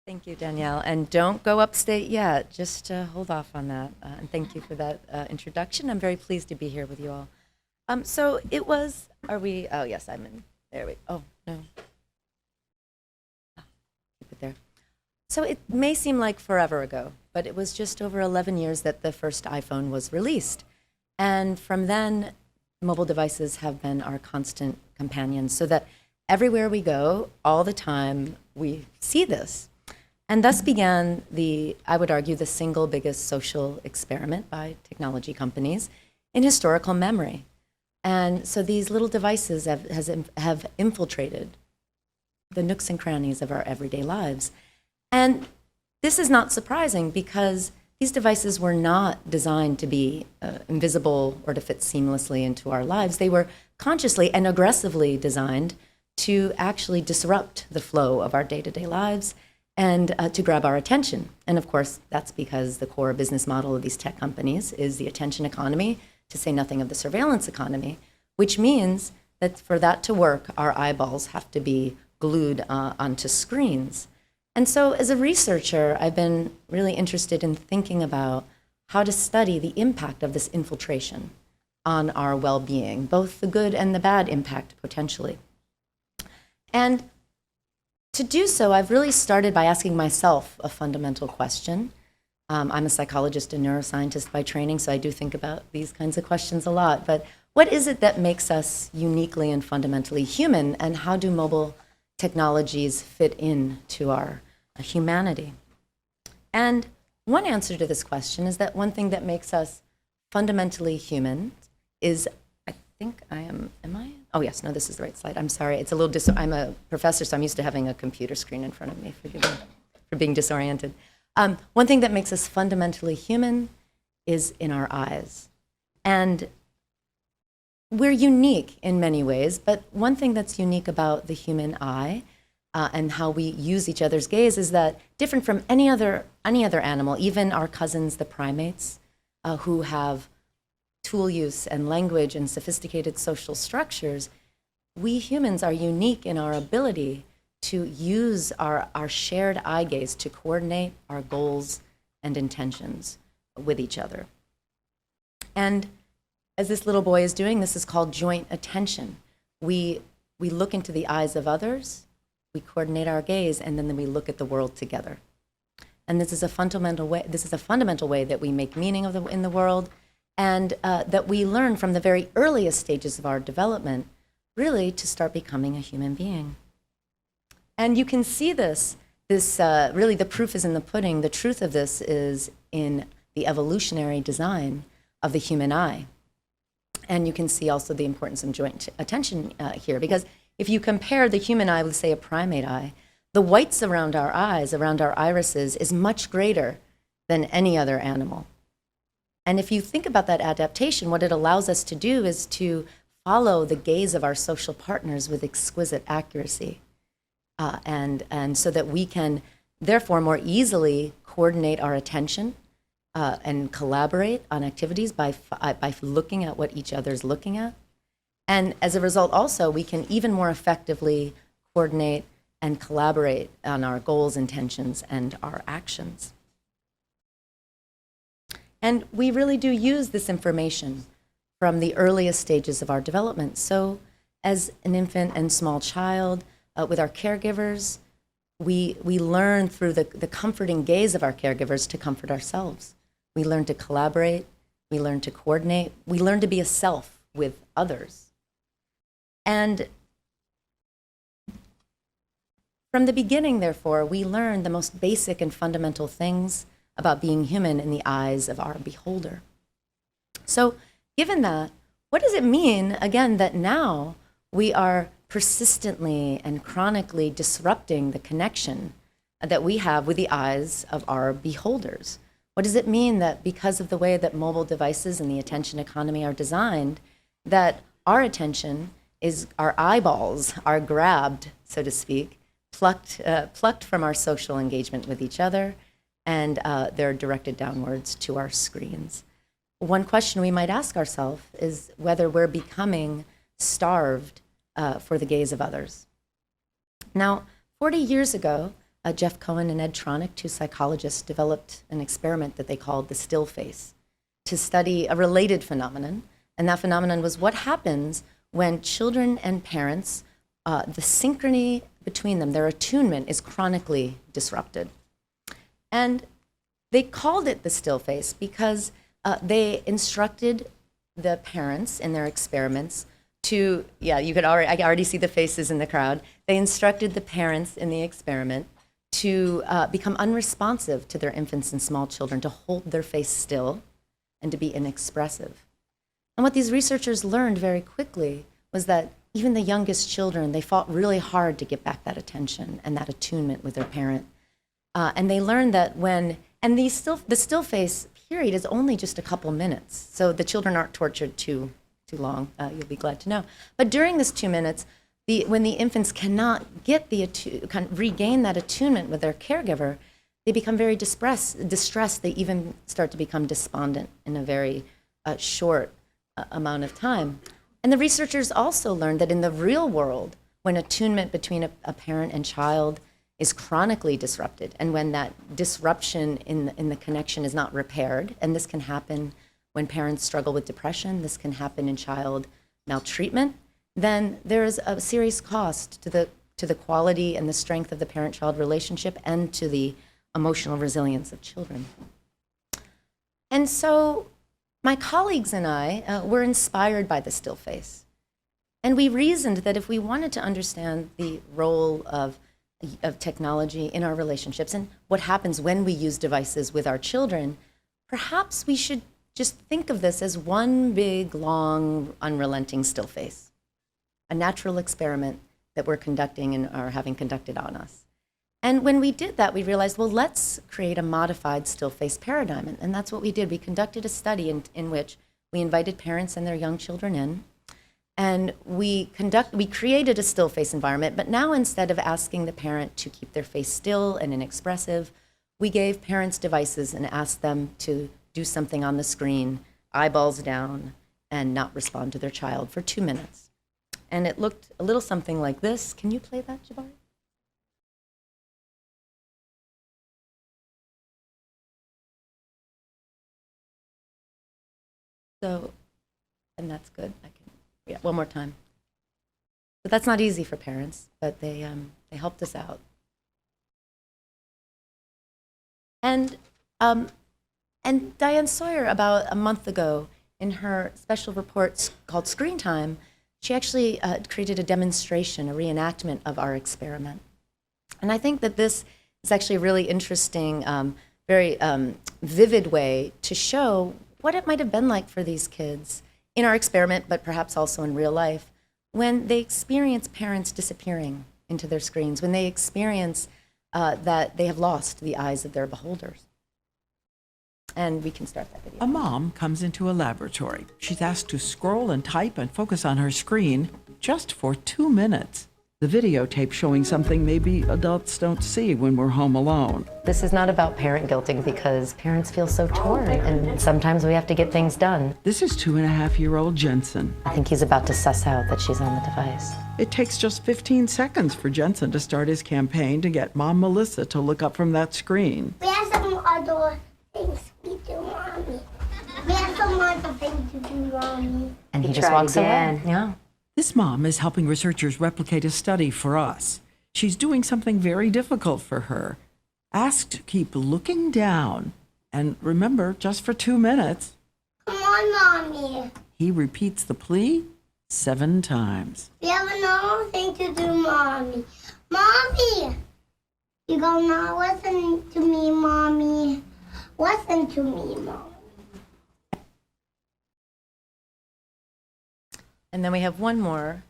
Thank you, Danielle. And don't go upstate yet. Just hold off on that. And thank you for that introduction. I'm very pleased to be here with you all. So it was, are we, oh, yes, I'm in, there we, oh, no. Keep it there. So it may seem like forever ago, but it was just over 11 years that the first iPhone was released. And from then, mobile devices have been our constant companions, so that everywhere we go, all the time, we see this. And thus began I would argue, the single biggest social experiment by technology companies in historical memory. And so these little devices have infiltrated the nooks and crannies of our everyday lives. And this is not surprising, because these devices were not designed to be invisible or to fit seamlessly into our lives. They were consciously and aggressively designed to actually disrupt the flow of our day-to-day lives and to grab our attention. And of course, that's because the core business model of these tech companies is the attention economy, to say nothing of the surveillance economy, which means that for that to work, our eyeballs have to be glued onto screens. And so as a researcher, I've been really interested in thinking about how to study the impact of this infiltration on our well-being, both the good and the bad impact potentially. And to do so, I've really started by asking myself a fundamental question. I'm a psychologist and neuroscientist by training, so I do think about these kinds of questions a lot. But what is it that makes us uniquely and fundamentally human, and how do mobile technologies fit into our humanity? And one answer to this question is that one thing that makes us fundamentally human is, I think I am I? Oh yes, no, this is the right slide. I'm sorry, it's a little, I'm a professor, so I'm used to having a computer screen in front of me. Forgive me for being disoriented. One thing that makes us fundamentally human is in our eyes. And we're unique in many ways, but one thing that's unique about the human eye and how we use each other's gaze is that, different from any other animal, even our cousins, the primates, who have tool use and language and sophisticated social structures, we humans are unique in our ability to use our shared eye gaze to coordinate our goals and intentions with each other. And as this little boy is doing, this is called joint attention. We look into the eyes of others, we coordinate our gaze, and then we look at the world together. And this is a fundamental way that we make meaning in the world, and that we learn from the very earliest stages of our development, really, to start becoming a human being. And you can see this really, the proof is in the pudding. The truth of this is in the evolutionary design of the human eye. And you can see also the importance of joint attention here, because if you compare the human eye with, say, a primate eye, the whites around our eyes, around our irises, is much greater than any other animal. And if you think about that adaptation, what it allows us to do is to follow the gaze of our social partners with exquisite accuracy. And so that we can, therefore, more easily coordinate our attention and collaborate on activities by looking at what each other's looking at. And as a result, also, we can even more effectively coordinate and collaborate on our goals, intentions, and our actions. And we really do use this information from the earliest stages of our development. So as an infant and small child, with our caregivers, we learn through the comforting gaze of our caregivers to comfort ourselves. We learn to collaborate, we learn to coordinate, we learn to be a self with others. And from the beginning, therefore, we learn the most basic and fundamental things about being human in the eyes of our beholder. So given that, what does it mean, again, that now we are persistently and chronically disrupting the connection that we have with the eyes of our beholders? What does it mean that because of the way that mobile devices and the attention economy are designed, that our attention is, our eyeballs are grabbed, so to speak, plucked from our social engagement with each other, and they're directed downwards to our screens? One question we might ask ourselves is whether we're becoming starved for the gaze of others. Now, 40 years ago, Jeff Cohen and Ed Tronick, two psychologists, developed an experiment that they called the still face to study a related phenomenon. And that phenomenon was what happens when children and parents, the synchrony between them, their attunement is chronically disrupted. And they called it the still face because they instructed the parents in their experiments to, I already see the faces in the crowd. They instructed the parents in the experiment to become unresponsive to their infants and small children, to hold their face still and to be inexpressive. And what these researchers learned very quickly was that even the youngest children, they fought really hard to get back that attention and that attunement with their parent. And they learned that the still face period is only just a couple minutes. So the children aren't tortured too long, you'll be glad to know. But during this 2 minutes, when the infants cannot get regain that attunement with their caregiver, they become very distressed. They even start to become despondent in a very short amount of time. And the researchers also learned that in the real world, when attunement between a parent and child is chronically disrupted, and when that disruption in the connection is not repaired, and this can happen when parents struggle with depression, this can happen in child maltreatment, then there is a serious cost to the quality and the strength of the parent-child relationship and to the emotional resilience of children. And so my colleagues and I were inspired by the still face. And we reasoned that if we wanted to understand the role of technology in our relationships and what happens when we use devices with our children, perhaps we should just think of this as one big, long, unrelenting still face, a natural experiment that we're conducting and are having conducted on us. And when we did that, we realized, well, let's create a modified still face paradigm. And that's what we did. We conducted a study in which we invited parents and their young children in. And we created a still face environment, but now instead of asking the parent to keep their face still and inexpressive, we gave parents devices and asked them to do something on the screen, eyeballs down, and not respond to their child for 2 minutes. And it looked a little something like this. Can you play that, Jabari? So, and that's good. One more time. But that's not easy for parents, but they helped us out. And Diane Sawyer, about a month ago, in her special report called Screen Time, she actually created a demonstration, a reenactment of our experiment. And I think that this is actually a really interesting, very vivid way to show what it might have been like for these kids in our experiment, but perhaps also in real life, when they experience parents disappearing into their screens, when they experience that they have lost the eyes of their beholders. And we can start that video. A mom comes into a laboratory. She's asked to scroll and type and focus on her screen just for 2 minutes. The videotape showing something maybe adults don't see when we're home alone. This is not about parent guilting because parents feel so torn and sometimes we have to get things done. This is 2.5-year-old Jensen. I think he's about to suss out that she's on the device. It takes just 15 seconds for Jensen to start his campaign to get Mom Melissa to look up from that screen. We have some other things we do, Mommy. We have some other things to do, Mommy. And he just walks away. Yeah. This mom is helping researchers replicate a study for us. She's doing something very difficult for her. Asked to keep looking down. And remember, just for 2 minutes. Come on, Mommy. He repeats the plea 7 times. We have another thing to do, Mommy. Mommy! You gonna listen to me, Mommy. Listen to me, Mommy. And then we have one more,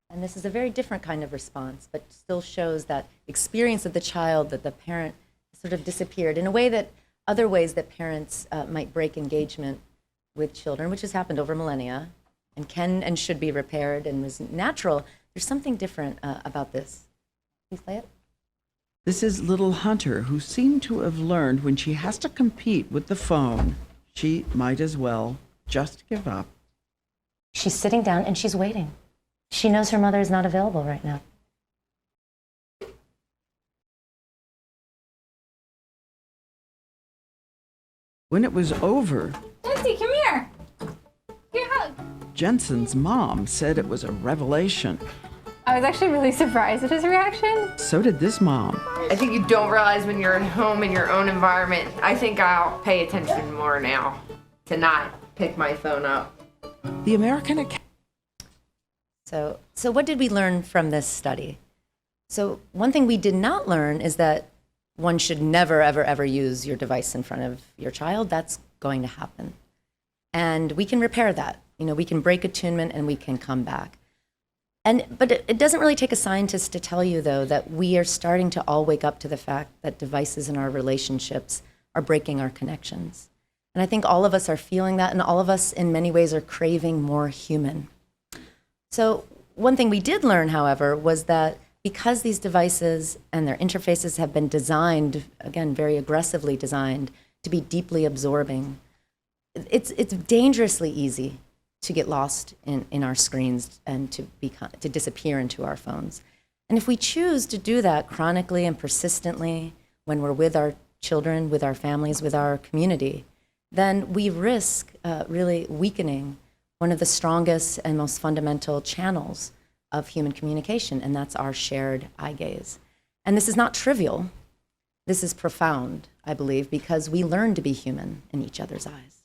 and this is a very different kind of response, but still shows that experience of the child, that the parent sort of disappeared in a way that other ways that parents might break engagement with children, which has happened over millennia and can and should be repaired and is natural. There's something different about this. Please play it. This is little Hunter, who seemed to have learned when she has to compete with the phone, she might as well just give up. She's sitting down and she's waiting. She knows her mother is not available right now. When it was over, Jesse, come here. Give a hug. Jensen's mom said it was a revelation. I was actually really surprised at his reaction. So did this mom. I think you don't realize when you're at home in your own environment. I think I'll pay attention more now to not pick my phone up. The American Academy. So what did we learn from this study? So one thing we did not learn is that one should never, ever, ever use your device in front of your child. That's going to happen. And we can repair that. You know, we can break attunement and we can come back. But it doesn't really take a scientist to tell you, though, that we are starting to all wake up to the fact that devices in our relationships are breaking our connections. And I think all of us are feeling that, and all of us in many ways are craving more human. So one thing we did learn, however, was that because these devices and their interfaces have been designed, again, very aggressively designed, to be deeply absorbing, it's dangerously easy to get lost in our screens and to disappear into our phones. And if we choose to do that chronically and persistently when we're with our children, with our families, with our community, then we risk really weakening one of the strongest and most fundamental channels of human communication, and that's our shared eye gaze. And this is not trivial. This is profound, I believe, because we learn to be human in each other's eyes.